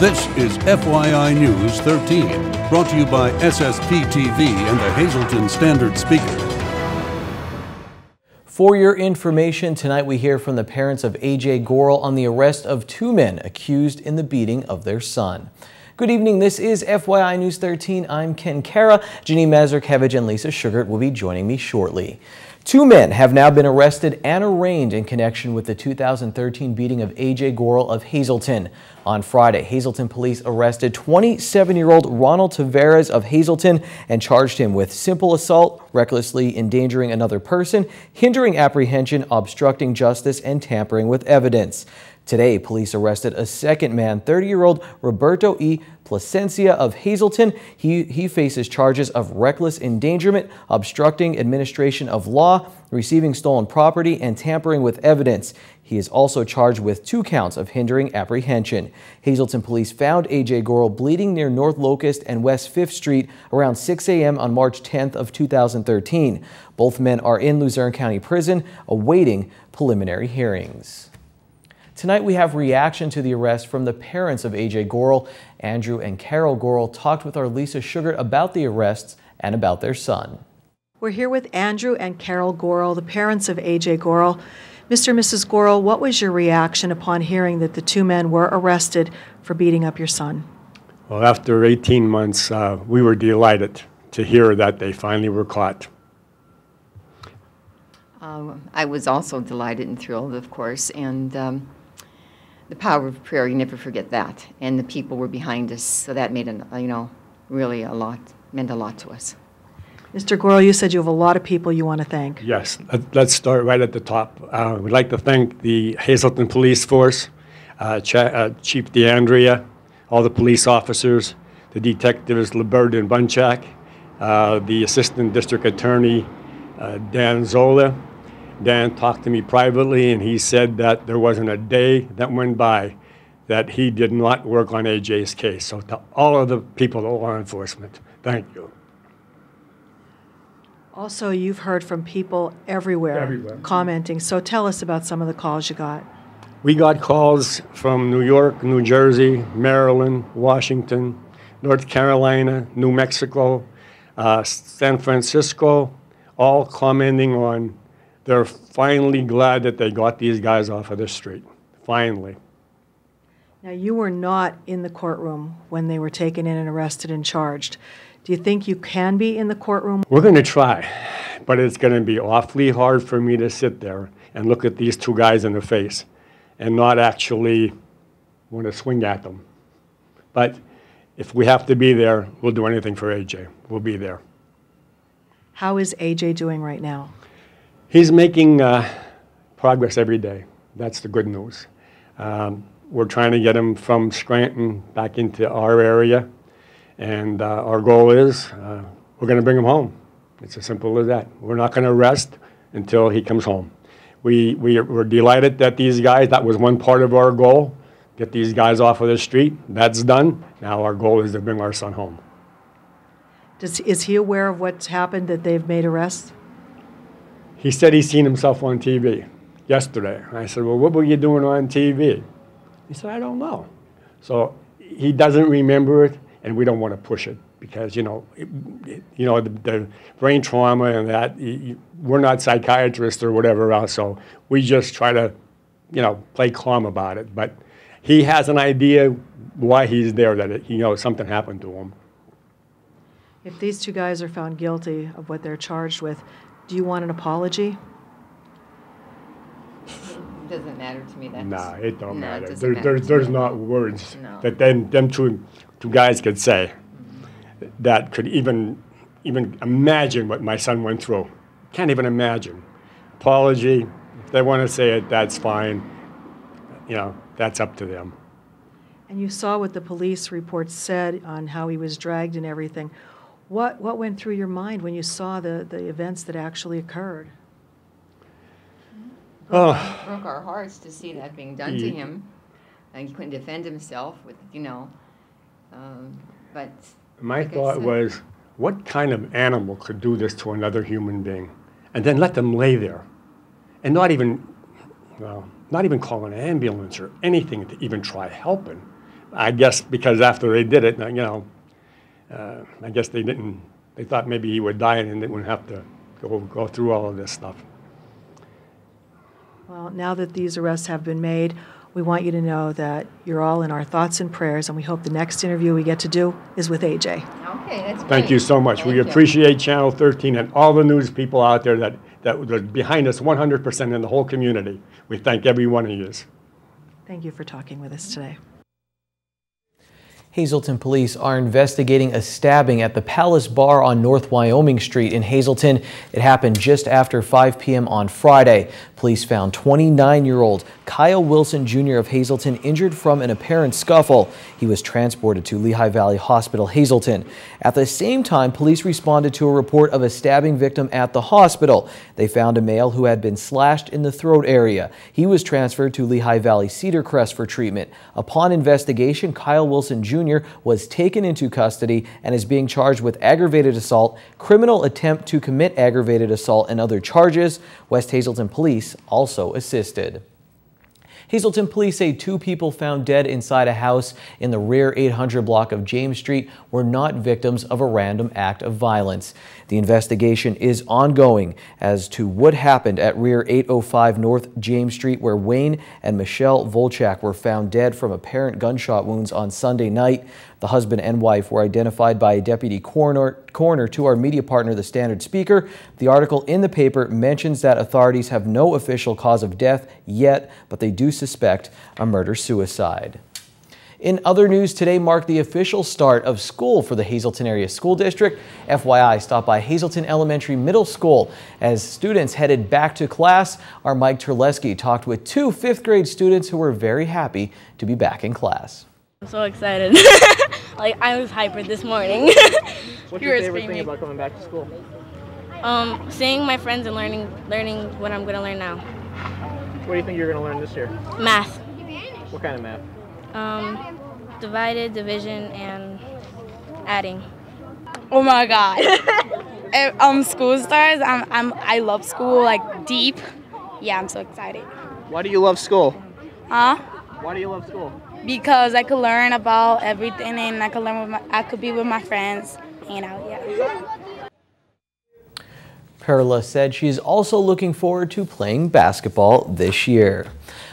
This is FYI News 13, brought to you by SSPTV and the Hazelton Standard Speaker. For your information, tonight we hear from the parents of A.J. Gorel on the arrest of two men accused in the beating of their son. Good evening, this is FYI News 13. I'm Ken Kara. Janine Mazurkevich and Lisa Sugart will be joining me shortly. Two men have now been arrested and arraigned in connection with the 2013 beating of A.J. Gorel of Hazelton. On Friday, Hazelton police arrested 27-year-old Ronald Tavares of Hazelton and charged him with simple assault, recklessly endangering another person, hindering apprehension, obstructing justice, and tampering with evidence. Today, police arrested a second man, 30-year-old Roberto E. Placencia of Hazelton. He faces charges of reckless endangerment, obstructing administration of law, receiving stolen property, and tampering with evidence. He is also charged with 2 counts of hindering apprehension. Hazelton police found A.J. Gorel bleeding near North Locust and West 5th Street around 6 a.m. on March 10th of 2013. Both men are in Luzerne County Prison awaiting preliminary hearings. Tonight we have reaction to the arrest from the parents of A.J. Gorel. Andrew and Carol Gorel talked with our Lisa Sugart about the arrests and about their son. We're here with Andrew and Carol Gorel, the parents of A.J. Gorel. Mr. and Mrs. Gorel, what was your reaction upon hearing that the two men were arrested for beating up your son? Well, after 18 months, we were delighted to hear that they finally were caught. I was also delighted and thrilled, of course, and the power of prayer, you never forget that. And the people were behind us, so that made, really a lot, meant a lot to us. Mr. Gorel, you said you have a lot of people you want to thank. Yes, let's start right at the top. We'd like to thank the Hazelton Police Force, Chief DeAndrea, all the police officers, the detectives Libert and Bunchak, the Assistant District Attorney Dan Zola. Dan talked to me privately, and he said that there wasn't a day that went by that he did not work on AJ's case. So to all of the people at law enforcement, thank you. Also, you've heard from people everywhere commenting. So tell us about some of the calls you got. We got calls from New York, New Jersey, Maryland, Washington, North Carolina, New Mexico, San Francisco, all commenting on they're finally glad that they got these guys off of the street. Finally. Now, you were not in the courtroom when they were taken in and arrested and charged. Do you think you can be in the courtroom? We're going to try, but it's going to be awfully hard for me to sit there and look at these two guys in the face and not actually want to swing at them. But if we have to be there, we'll do anything for AJ. We'll be there. How is AJ doing right now? He's making progress every day. That's the good news. We're trying to get him from Scranton back into our area, and our goal is we're going to bring him home. It's as simple as that. We're not going to rest until he comes home. We're delighted that these guys, that was one part of our goal, get these guys off of the street. That's done. Now our goal is to bring our son home. Is he aware of what's happened, that they've made arrests? He said he's seen himself on TV yesterday. And I said, well, what were you doing on TV? He said, I don't know. So he doesn't remember it, and we don't want to push it because, the brain trauma and that, we're not psychiatrists or whatever else, so we just try to, play calm about it. But he has an idea why he's there, that something happened to him. If these two guys are found guilty of what they're charged with, do you want an apology? It doesn't matter to me. No, it don't matter. There's not words that them two guys could say that could even imagine what my son went through. Can't even imagine. Apology, if they want to say it, that's fine. That's up to them. And you saw what the police report said on how he was dragged and everything. What went through your mind when you saw the events that actually occurred? Broke our hearts to see that being done to him. And he couldn't defend himself with, but... My thought was, what kind of animal could do this to another human being? And then let them lay there and not even call an ambulance or anything to even try helping. I guess because after they did it, you know, I guess they thought maybe he would die and they wouldn't have to go through all of this stuff. Well, now that these arrests have been made, we want you to know that you're all in our thoughts and prayers, and we hope the next interview we get to do is with AJ. Okay, that's great. Thank you so much. We appreciate Channel 13 and all the news people out there that are behind us 100% in the whole community. We thank every one of you. Thank you for talking with us today. Hazleton police are investigating a stabbing at the Palace Bar on North Wyoming Street in Hazleton. It happened just after 5 p.m. on Friday. Police found 29-year-old Kyle Wilson Jr. of Hazleton injured from an apparent scuffle. He was transported to Lehigh Valley Hospital, Hazleton. At the same time, police responded to a report of a stabbing victim at the hospital. They found a male who had been slashed in the throat area. He was transferred to Lehigh Valley Cedar Crest for treatment. Upon investigation, Kyle Wilson Jr. was taken into custody and is being charged with aggravated assault, criminal attempt to commit aggravated assault, and other charges. West Hazleton police also assisted. Hazleton police say 2 people found dead inside a house in the rear 800 block of James Street were not victims of a random act of violence. The investigation is ongoing as to what happened at rear 805 North James Street, where Wayne and Michelle Volchak were found dead from apparent gunshot wounds on Sunday night. The husband and wife were identified by a deputy coroner to our media partner, the Standard Speaker. The article in the paper mentions that authorities have no official cause of death yet, but they do suspect a murder-suicide. In other news, today marked the official start of school for the Hazleton Area School District. FYI stopped by Hazleton Elementary Middle School as students headed back to class. Our Mike Terleski talked with 2 5th-grade students who were very happy to be back in class. I'm so excited. Like, I was hyper this morning. What's your favorite thing about coming back to school? Seeing my friends and learning what I'm going to learn now. What do you think you're going to learn this year? Math. What kind of math? Divided, division, and adding. Oh my God. If school starts, I love school, like deep. Yeah, I'm so excited. Why do you love school? Huh? Why do you love school? Because I could learn about everything, and I could be with my friends, hanging out. Yeah. Perla said she's also looking forward to playing basketball this year.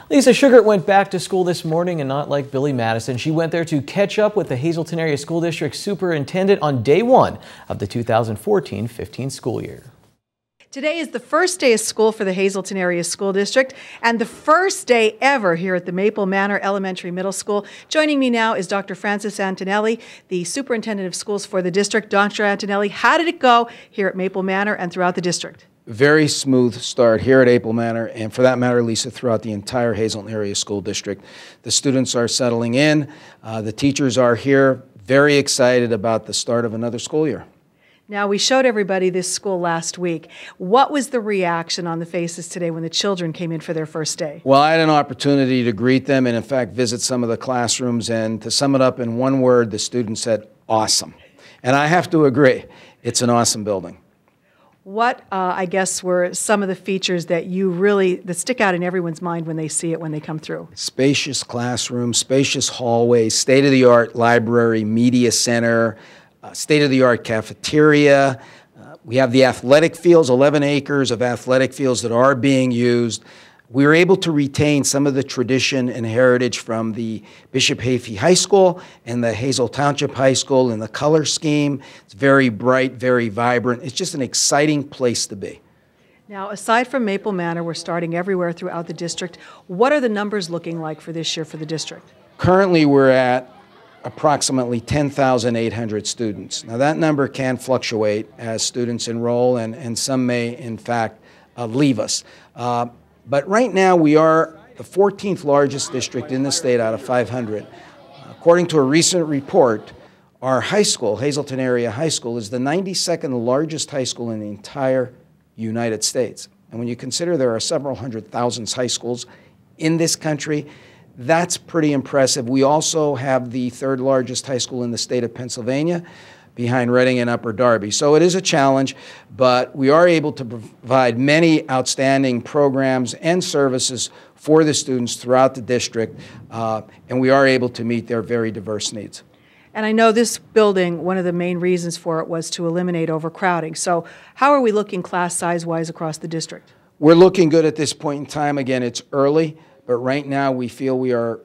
Lisa Sugart went back to school this morning, and not like Billy Madison, she went there to catch up with the Hazleton Area School District Superintendent on day 1 of the 2014-15 school year. Today is the first day of school for the Hazleton Area School District and the first day ever here at the Maple Manor Elementary Middle School. Joining me now is Dr. Francis Antonelli, the Superintendent of Schools for the district. Dr. Antonelli, how did it go here at Maple Manor and throughout the district? Very smooth start here at Maple Manor, and for that matter, Lisa, throughout the entire Hazleton Area School District. The students are settling in. The teachers are here, very excited about the start of another school year. Now, we showed everybody this school last week. What was the reaction on the faces today when the children came in for their first day? Well, I had an opportunity to greet them and, in fact, visit some of the classrooms, and to sum it up in one word, the students said, awesome. And I have to agree, it's an awesome building. What, I guess, were some of the features that that stick out in everyone's mind when they see it, when they come through? Spacious classrooms, spacious hallways, state-of-the-art library, media center, state-of-the-art cafeteria. We have the athletic fields, 11 acres of athletic fields that are being used. We were able to retain some of the tradition and heritage from the Bishop Hafey High School and the Hazel Township High School in the color scheme. It's very bright, very vibrant. It's just an exciting place to be. Now, aside from Maple Manor, we're starting everywhere throughout the district. What are the numbers looking like for this year for the district? Currently, we're at approximately 10,800 students. Now, that number can fluctuate as students enroll, and some may, in fact, leave us. But right now, we are the 14th largest district in the state out of 500. According to a recent report, our high school, Hazleton Area High School, is the 92nd largest high school in the entire United States. And when you consider there are several 100,000 high schools in this country, that's pretty impressive. We also have the 3rd largest high school in the state of Pennsylvania, behind Reading and Upper Darby. So it is a challenge, but we are able to provide many outstanding programs and services for the students throughout the district, and we are able to meet their very diverse needs. And I know this building, one of the main reasons for it was to eliminate overcrowding. So how are we looking class size-wise across the district? We're looking good at this point in time. Again, it's early, but right now we feel we are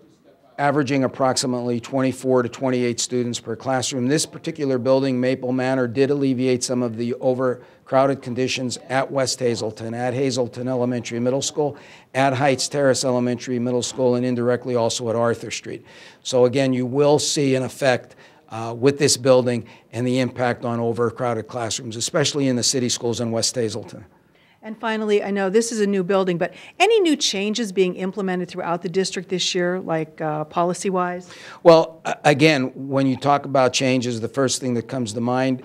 averaging approximately 24 to 28 students per classroom. This particular building, Maple Manor, did alleviate some of the overcrowded conditions at West Hazelton, at Hazelton Elementary Middle School, at Heights Terrace Elementary Middle School, and indirectly also at Arthur Street. So again, you will see an effect with this building and the impact on overcrowded classrooms, especially in the city schools in West Hazelton. And finally, I know this is a new building, but any new changes being implemented throughout the district this year, like policy-wise? Well, again, when you talk about changes, the first thing that comes to mind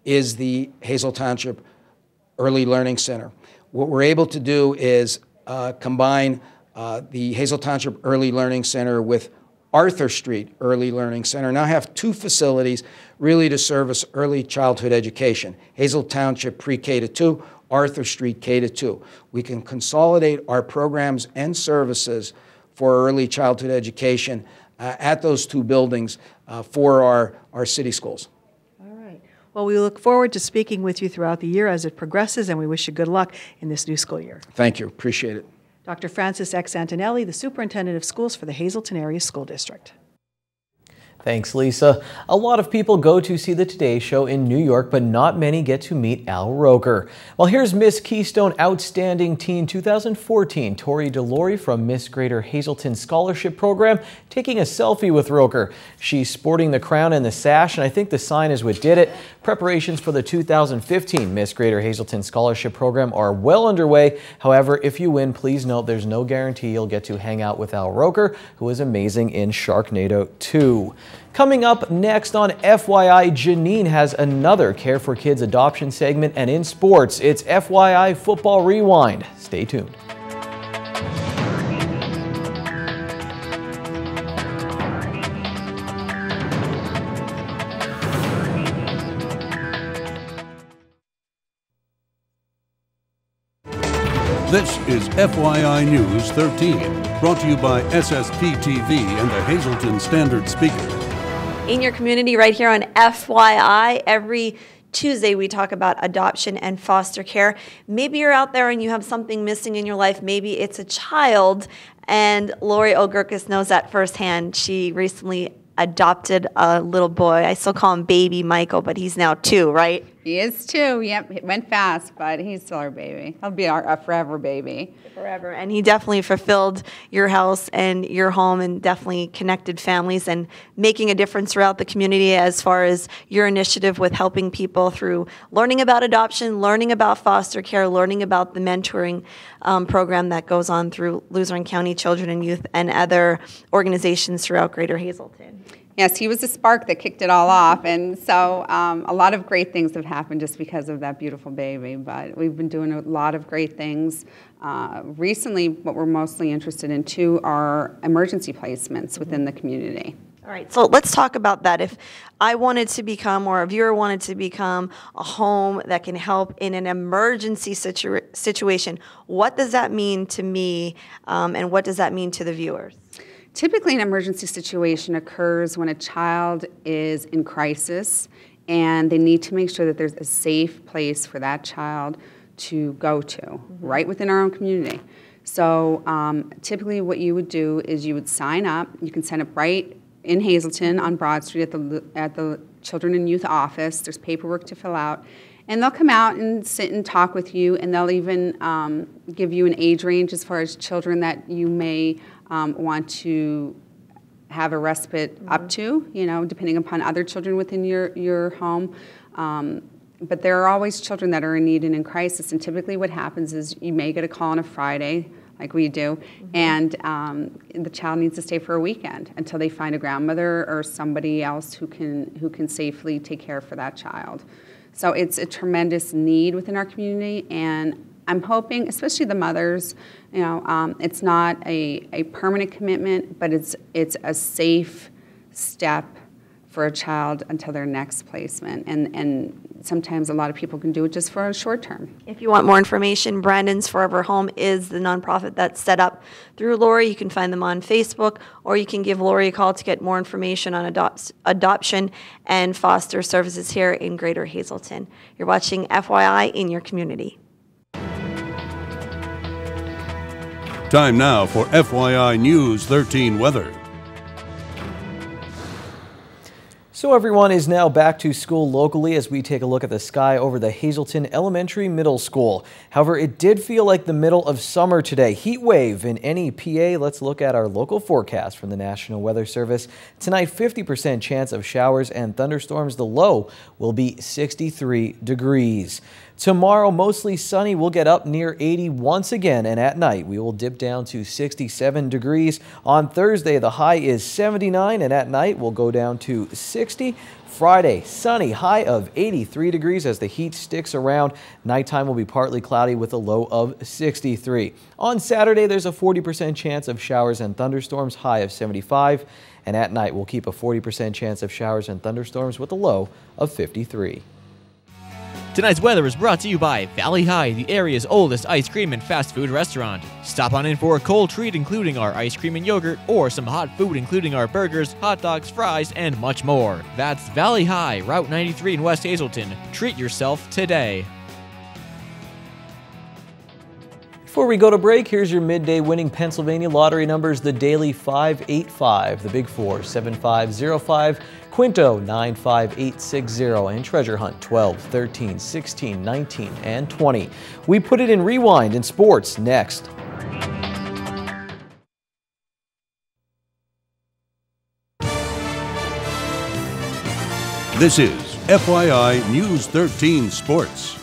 is the Hazel Township Early Learning Center. What we're able to do is combine the Hazel Township Early Learning Center with Arthur Street Early Learning Center. Now have two facilities really to service early childhood education. Hazel Township Pre-K to 2, Arthur Street K to 2. We can consolidate our programs and services for early childhood education at those two buildings for our city schools. All right. Well, we look forward to speaking with you throughout the year as it progresses, and we wish you good luck in this new school year. Thank you. Appreciate it. Dr. Francis X. Antonelli, the Superintendent of Schools for the Hazelton Area School District. Thanks, Lisa. A lot of people go to see the Today Show in New York, but not many get to meet Al Roker. Well, here's Miss Keystone Outstanding Teen 2014, Tori DeLaurie from Miss Greater Hazelton Scholarship Program, taking a selfie with Roker. She's sporting the crown and the sash, and I think the sign is what did it. Preparations for the 2015 Miss Greater Hazelton Scholarship Program are well underway. However, if you win, please note there's no guarantee you'll get to hang out with Al Roker, who is amazing in Sharknado 2. Coming up next on FYI, Janine has another Care for Kids adoption segment, and in sports, it's FYI Football Rewind. Stay tuned. This is FYI News 13, brought to you by SSPTV and the Hazelton Standard Speaker. In your community right here on FYI, every Tuesday we talk about adoption and foster care. Maybe you're out there and you have something missing in your life. Maybe it's a child, and Lori O'Gurkis knows that firsthand. She recently adopted a little boy. I still call him Baby Michael, but he's now 2, right? He is 2. Yep, it went fast, but he's still our baby. He'll be our forever baby. Forever. And he definitely fulfilled your house and your home, and definitely connected families and making a difference throughout the community as far as your initiative with helping people through learning about adoption, learning about foster care, learning about the mentoring program that goes on through Luzerne County Children and Youth and other organizations throughout Greater Hazelton. Yes, he was the spark that kicked it all off, and so a lot of great things have happened just because of that beautiful baby, but we've been doing a lot of great things. Recently, what we're mostly interested in, too, are emergency placements within the community. All right, so let's talk about that. If I wanted to become, or a viewer wanted to become, a home that can help in an emergency situation, what does that mean to me, and what does that mean to the viewers? Typically, an emergency situation occurs when a child is in crisis, and they need to make sure that there's a safe place for that child to go to, right within our own community. So typically what you would do is you would sign up. You can sign up right in Hazelton on Broad Street at the Children and Youth office. There's paperwork to fill out. And they'll come out and sit and talk with you, and they'll even give you an age range as far as children that you may want to have a respite up to, you know, depending upon other children within your home. But there are always children that are in need and in crisis, and typically what happens is you may get a call on a Friday, like we do, and the child needs to stay for a weekend until they find a grandmother or somebody else who can safely take care for that child. So it's a tremendous need within our community, and I'm hoping, especially the mothers, you know, it's not a permanent commitment, but it's a safe step for a child until their next placement. And sometimes a lot of people can do it just for a short term. If you want more information, Brandon's Forever Home is the nonprofit that's set up through Lori. You can find them on Facebook, or you can give Lori a call to get more information on adoption and foster services here in Greater Hazelton. You're watching FYI in your community. Time now for FYI News 13 weather. So everyone is now back to school locally as we take a look at the sky over the Hazelton Elementary Middle School. However, it did feel like the middle of summer today. Heat wave in any PA. Let's look at our local forecast from the National Weather Service. Tonight, 50% chance of showers and thunderstorms. The low will be 63 degrees. Tomorrow, mostly sunny. We'll get up near 80 once again, and at night we will dip down to 67 degrees. On Thursday, the high is 79, and at night we'll go down to 60. Friday, sunny, high of 83 degrees as the heat sticks around. Nighttime will be partly cloudy with a low of 63. On Saturday, there's a 40% chance of showers and thunderstorms, high of 75. And at night, we'll keep a 40% chance of showers and thunderstorms with a low of 53. Tonight's weather is brought to you by Valley High, the area's oldest ice cream and fast food restaurant. Stop on in for a cold treat including our ice cream and yogurt, or some hot food including our burgers, hot dogs, fries, and much more. That's Valley High, Route 93 in West Hazelton. Treat yourself today. Before we go to break, here's your midday winning Pennsylvania lottery numbers. The Daily 585, the Big 4 7505, Quinto 95860, and Treasure Hunt 12, 13, 16, 19, and 20. We put it in Rewind in sports next. This is FYI News 13 Sports.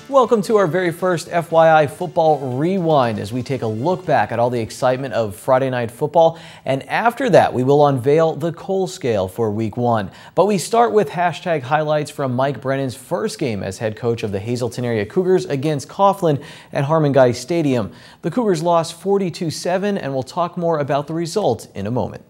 Welcome to our very first FYI Football Rewind as we take a look back at all the excitement of Friday Night Football. And after that, we will unveil the Cole scale for Week 1. But we start with hashtag highlights from Mike Brennan's first game as head coach of the Hazelton area Cougars against Coughlin at Harmon Guy Stadium. The Cougars lost 42-7, and we'll talk more about the result in a moment.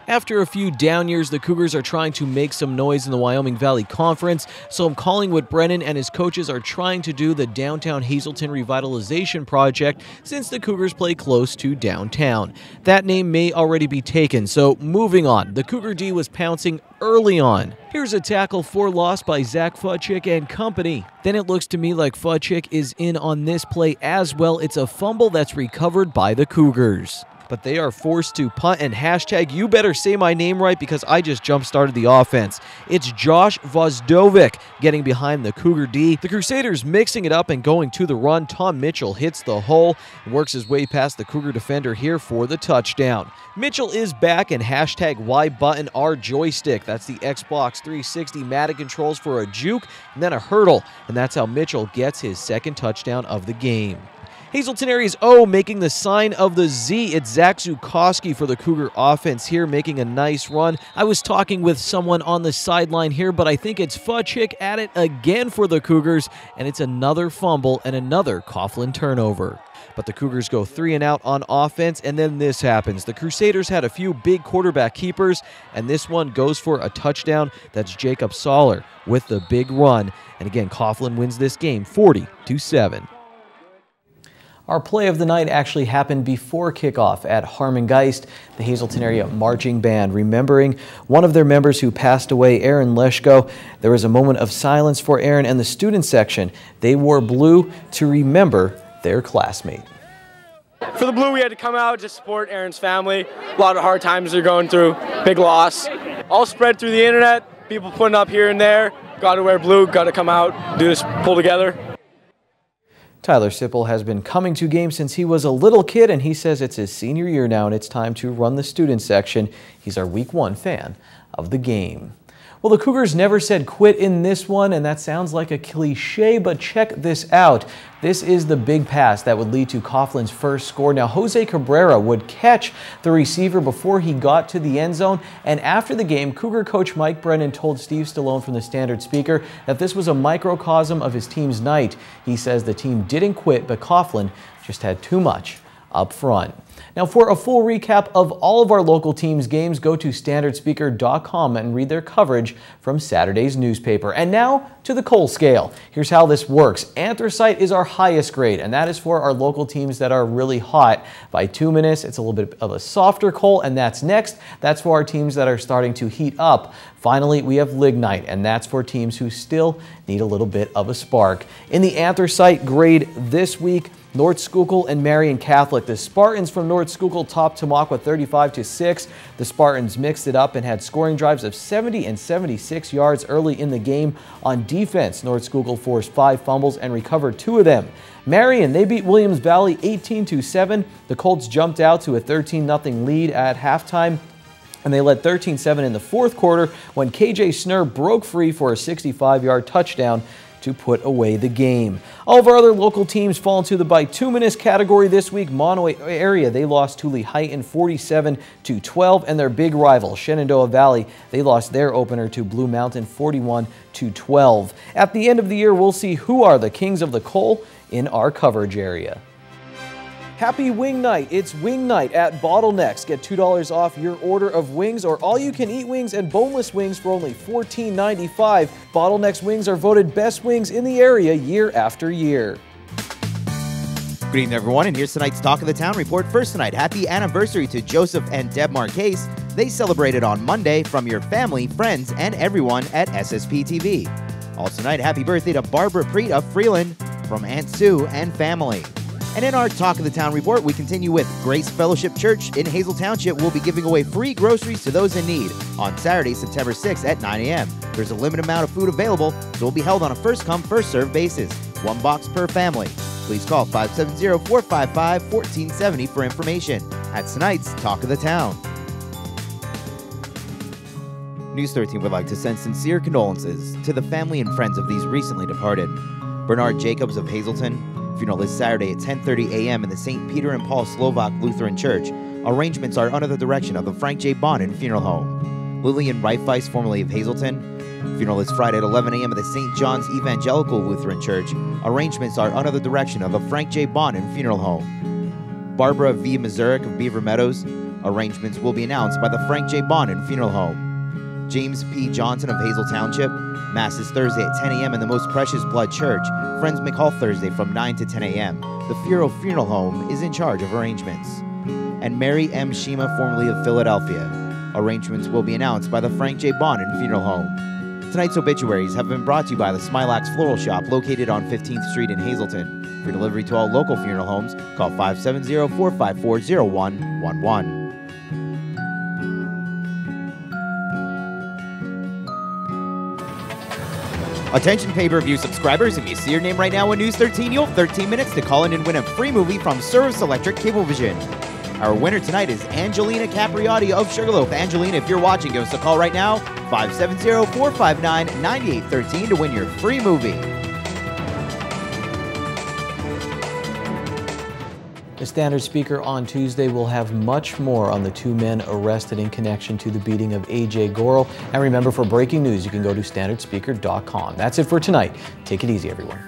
After a few down years, the Cougars are trying to make some noise in the Wyoming Valley Conference, so I'm calling what Brennan and his coaches are trying to do, the Downtown Hazelton Revitalization Project, since the Cougars play close to downtown. That name may already be taken, so moving on. The Cougar D was pouncing early on. Here's a tackle for loss by Zach Fudchick and company. Then it looks to me like Fudchick is in on this play as well. It's a fumble that's recovered by the Cougars. But they are forced to punt, and hashtag you better say my name right because I just jump-started the offense. It's Josh Vozdovic getting behind the Cougar D. The Crusaders mixing it up and going to the run. Tom Mitchell hits the hole and works his way past the Cougar defender here for the touchdown. Mitchell is back, and hashtag Y button R joystick. That's the Xbox 360 Matic controls for a juke and then a hurdle, and that's how Mitchell gets his second touchdown of the game. Hazelton area's O making the sign of the Z. It's Zach Zukowski for the Cougar offense here, making a nice run. I was talking with someone on the sideline here, but I think it's Fudchick at it again for the Cougars, and it's another fumble and another Coughlin turnover. But the Cougars go 3 and out on offense, and then this happens. The Crusaders had a few big quarterback keepers, and this one goes for a touchdown. That's Jacob Soller with the big run. And again, Coughlin wins this game 40-7. Our play of the night actually happened before kickoff at Harmon Geist, the Hazelton area marching band, remembering one of their members who passed away, Aaron Leshko. There was a moment of silence for Aaron and the student section. They wore blue to remember their classmate. For the Blue, we had to come out to support Aaron's family. A lot of hard times they're going through, big loss. All spread through the internet, people putting up here and there. Got to wear blue, got to come out, do this, pull together. Tyler Sipple has been coming to games since he was a little kid, and he says it's his senior year now and it's time to run the student section. He's our Week 1 fan of the game. Well, the Cougars never said quit in this one, and that sounds like a cliche, but check this out. This is the big pass that would lead to Coughlin's first score. Now, Jose Cabrera would catch the receiver before he got to the end zone, and after the game, Cougar coach Mike Brennan told Steve Stallone from the Standard Speaker that this was a microcosm of his team's night. He says the team didn't quit, but Coughlin just had too much up front. Now, for a full recap of all of our local teams' games, go to standardspeaker.com and read their coverage from Saturday's newspaper. And now to the coal scale. Here's how this works. Anthracite is our highest grade, and that is for our local teams that are really hot. Bituminous, it's a little bit of a softer coal, and that's next. That's for our teams that are starting to heat up. Finally, we have lignite, and that's for teams who still need a little bit of a spark. In the anthracite grade this week, North Schuylkill and Marion Catholic. The Spartans from North Schuylkill topped Tamaqua 35-6. The Spartans mixed it up and had scoring drives of 70 and 76 yards early in the game. On defense, North Schuylkill forced 5 fumbles and recovered 2 of them. Marion, they beat Williams Valley 18-7. The Colts jumped out to a 13-0 lead at halftime, and they led 13-7 in the fourth quarter when KJ Snur broke free for a 65-yard touchdown to put away the game. All of our other local teams fall into the bituminous category this week. Mono area, they lost to Lehighton 47-12, and their big rival, Shenandoah Valley, they lost their opener to Blue Mountain 41-12. At the end of the year, we'll see who are the kings of the coal in our coverage area. Happy Wing Night! It's Wing Night at Bottlenecks. Get $2 off your order of wings or all-you-can-eat wings and boneless wings for only $14.95. Bottlenecks wings are voted best wings in the area year after year. Good evening, everyone, and here's tonight's Talk of the Town report. First tonight, happy anniversary to Joseph and Deb Marquez. They celebrated on Monday from your family, friends, and everyone at SSPTV. Also tonight, happy birthday to Barbara Preet of Freeland from Aunt Sue and family. And in our Talk of the Town report, we continue with Grace Fellowship Church in Hazel Township will be giving away free groceries to those in need on Saturday, September 6th at 9 a.m. There's a limited amount of food available, so it will be held on a first-come, first-served basis. 1 box per family. Please call 570-455-1470 for information. That's tonight's Talk of the Town. News 13 would like to send sincere condolences to the family and friends of these recently departed. Bernard Jacobs of Hazelton. Funeral is Saturday at 10:30 a.m. in the St. Peter and Paul Slovak Lutheran Church. Arrangements are under the direction of the Frank J. Bonin Funeral Home. Lillian Reifeis, formerly of Hazelton. Funeral is Friday at 11 a.m. at the St. John's Evangelical Lutheran Church. Arrangements are under the direction of the Frank J. Bonin Funeral Home. Barbara V. Mazurik of Beaver Meadows. Arrangements will be announced by the Frank J. Bonin Funeral Home. James P. Johnson of Hazel Township. Mass is Thursday at 10 a.m. in the Most Precious Blood Church. Friends McCall Thursday from 9 to 10 a.m. The Furo Funeral Home is in charge of arrangements. And Mary M. Shima, formerly of Philadelphia. Arrangements will be announced by the Frank J. Bonin Funeral Home. Tonight's obituaries have been brought to you by the Smilax Floral Shop located on 15th Street in Hazelton. For delivery to all local funeral homes, call 570-454-0111. Attention pay-per-view subscribers, if you see your name right now on News 13, you'll have 13 minutes to call in and win a free movie from Service Electric Cablevision. Our winner tonight is Angelina Capriotti of Sugarloaf. Angelina, if you're watching, give us a call right now, 570-459-9813 to win your free movie. The Standard Speaker on Tuesday will have much more on the 2 men arrested in connection to the beating of A.J. Gorel. And remember, for breaking news, you can go to standardspeaker.com. That's it for tonight. Take it easy, everyone.